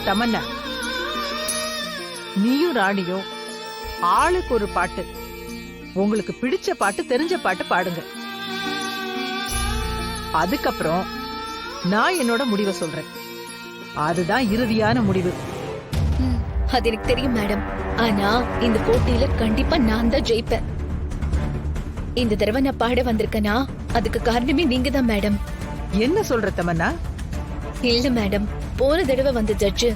தமன்னா, நீயும் ராணியும் ஆளுக்கு ஒரு பாட்டு, உங்களுக்கு பிடிச்ச பாட்டு, தெரிஞ்ச பாட்டு பாடுங்க. அதுக்கப்புறம் நான் என்னோட முடிவை சொல்றேன். அதுதான் இறுதியான முடிவு. அது எனக்கு தெரியும் மேடம். ஆனா இந்த போட்டியில கண்டிப்பா நான் தான் ஜெயிப்பேன். இந்த தடவை நான் பாட வந்திருக்கேனா அதுக்கு காரணமே நீங்க தான் மேடம். என்ன சொல்ற தமன்னா? இல்ல மேடம், போன தடவை வந்த ஜட்ஜு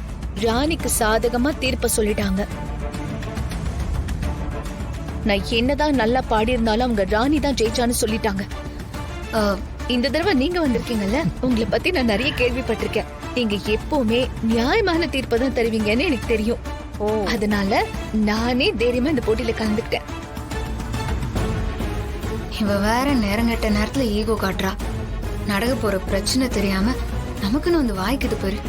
ராணிக்கு சாதகமா தீர்ப்ப சொல்லிட்டாங்க. நான் என்னதான் நல்லா பாடி இருந்தாலும் அவங்க ராணி தான் ஜெயிச்சான்னு சொல்லிட்டாங்க. இந்த தடவை நீங்க வந்திருக்கீங்கல்ல, உங்களை பத்தி நான் நிறைய கேள்விப்பட்டிருக்கேன். நீங்க எப்பவுமே நியாயமான தீர்ப்பை தான் தருவீங்கன்னு எனக்கு தெரியும். அதனால நானே தைரியமா இந்த போட்டியில கலந்துக்கிட்டேன். இவ வேற நேரங்கட்ட நேரத்துல ஈகோ காட்டுறா. நடக்க போற பிரச்சனை தெரியாம நமக்குன்னு வந்து வாய்க்குது பாரு.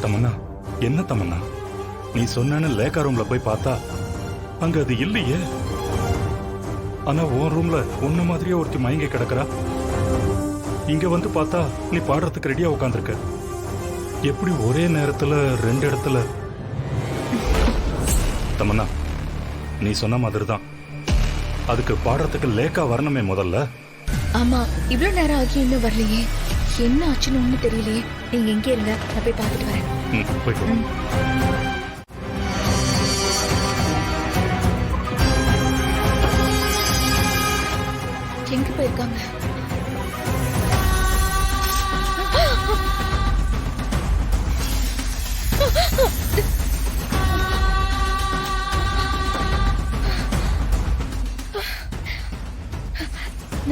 தமன்னா, என்ன தமன்னா, நீ சொன்ன லேக்கா ரூம்ல போய் பார்த்தா அங்க அது இல்லையே. ஆனா உன் ரூம்ல உன்ன மாதிரியே ஒருத்தி மயங்கி கிடக்குறா. இங்க வந்து பார்த்தா நீ பாடுறதுக்கு ரெடியா உட்காந்துருக்க. எப்படி ஒரே நேரத்துல ரெண்டு இடத்துல? தமன்னா, நீ சொன்ன மாதிரிதான். அதுக்கு பாடுறதுக்கு லேக்கா வரணுமே முதல்ல. ஆமா, இவ்வளவு நேரம் ஆகி இன்னும் வரலையே. என்ன ஆச்சுன்னு ஒண்ணு தெரியலையே. நீங்க எங்க இருங்க, நான் போய் பார்த்துட்டு வரேன். போயிட்டு எங்க போயிருக்காங்க?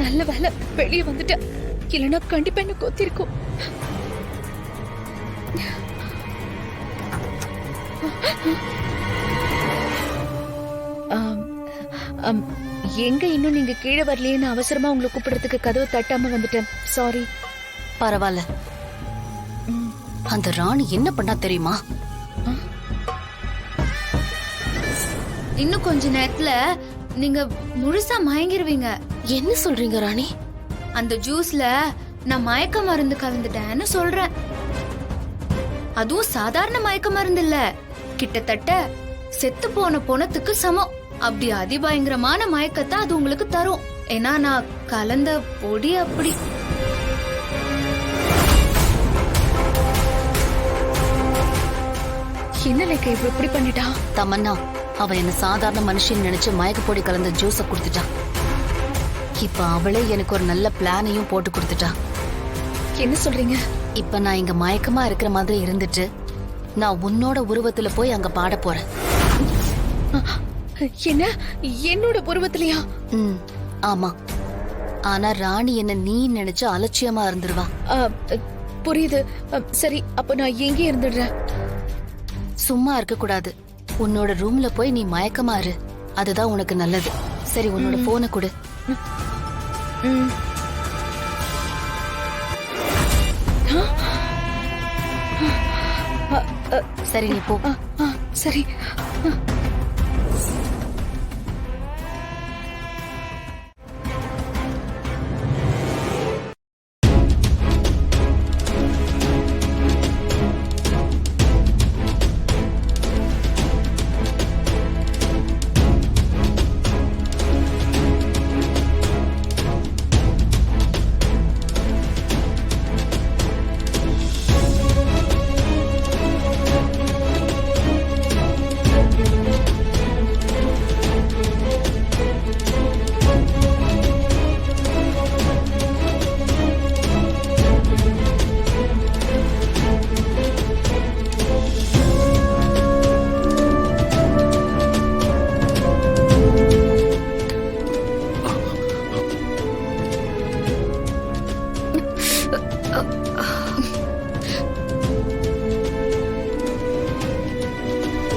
நல்ல வேலை வெளியே வந்துட்டேன். இல்லைன்னா கண்டிப்பா என்ன கொத்திருக்கும். எங்க இன்னும் நீங்க கீழே வரலையேன்னு அவசரமா உங்களை கூப்பிடுறதுக்கு கதவு தட்டாம வந்துட்டேன். சாரி. பரவாயில்ல. அந்த ராணி என்ன பண்ணா தெரியுமா? இன்னும் கொஞ்ச நேரத்துல நீங்க முழுசா மயங்கிருவீங்க. என்ன சொல்றீங்க ராணி? அந்த ஜூஸ்ல நான் மயக்க மருந்து கலந்துட்டேன்னு சொல்றேன். அதுவும் சாதாரண மயக்க மருந்து இல்ல, கிட்டத்தட்ட செத்து போன பொணத்துக்கு சமம். அப்படி அதிபயங்கரமான மயக்கத்தை அது உங்களுக்கு தரும். ஏன்னா நான் கலந்த பொடி அப்படி. என்ன லேக்கா இப்படி பண்ணிட்டா? தமன்னா, அவ என்ன சாதாரண மனுஷன் நினைச்சு மயக்க பொடி கலந்த ஜூஸ குடுத்துட்டா. இப்ப அவளே எனக்கு ஒரு நல்ல பிளானையும் போட்டு கொடுத்துட்டா. என்ன சொல்றீங்க? இப்ப நான் இங்க மயக்கமா இருக்கிற மாதிரி இருந்துட்டு நான் உன்னோட உருவத்துல போய் அங்க பாட போறேன். என்ன, என்னோட உருவத்திலயா? ஆமா. ஆனா ராணி என்ன நீ நினைச்சு அலட்சியமா இருந்துருவா. புரியுது. சரி, அப்ப நான் எங்கே இருந்துடுறேன்? சும்மா இருக்க கூடாது. உன்னோட ரூம்ல போய் நீ மயக்கமா இரு. அதுதான் உனக்கு நல்லது. சரி, உன்னோட போனை கொடு. சரி, நீ போ. சரி.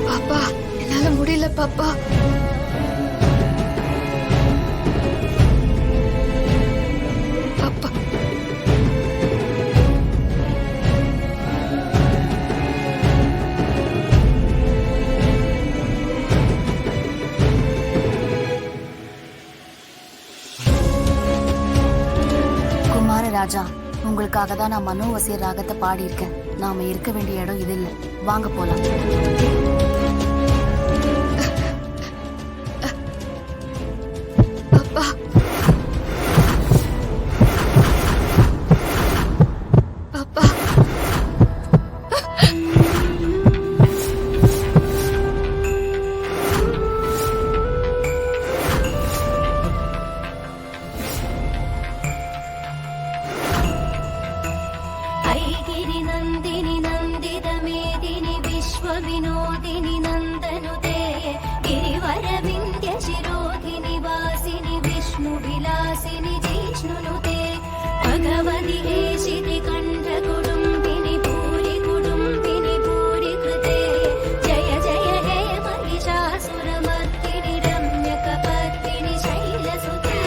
பாப்பா, என்னால முடியல பாப்பா. பாப்பா, ராஜா, உங்களுக்காக தான் நான் மனோவசிய ராகத்தை பாடியிருக்கேன். நாம இருக்க வேண்டிய இடம் இது இல்ல. வாங்க போலாம். அப்பா, அப்பா, ऐगिरि नन्दिनि नन्दित मेदिनि विश्वविनोदिनि नन्दनुते गिरिवर विन्द्य शिरोधिनि वासिनि विष्णुविलासिनि जिष्णुनुते भगवति हेशिति कण्ठ कुडुम्बिनि भूरि कुडुम्बिनि भूरि कृते जय जय हे महिषासुरमर्दिनि रम्यकपर्दिनि शैलसुते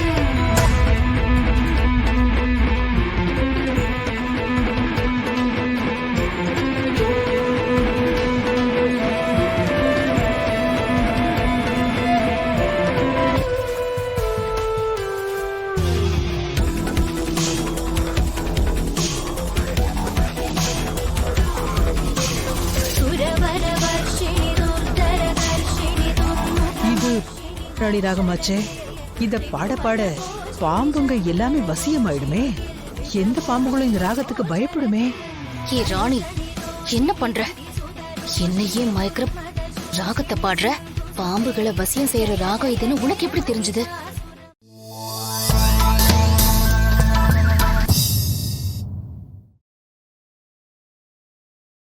सुरवरवर्षिणि दुर्धरदर्शिनि दुर्मुख இது ராணி ராகமாச்சே. இத பாட பாட பாம்புங்க எல்லாமே வசியமாயிடுமே. எந்த பாம்புகளும் இந்த ராகத்துக்கு பயப்படுமே. ஏ ராணி, என்ன பண்ற? என்னையே மயக்கிற ராகத்தை பாடுற? பாம்புகளை வசியம் செய்யற ராகம் இதுன்னு உனக்கு எப்படி தெரிஞ்சது?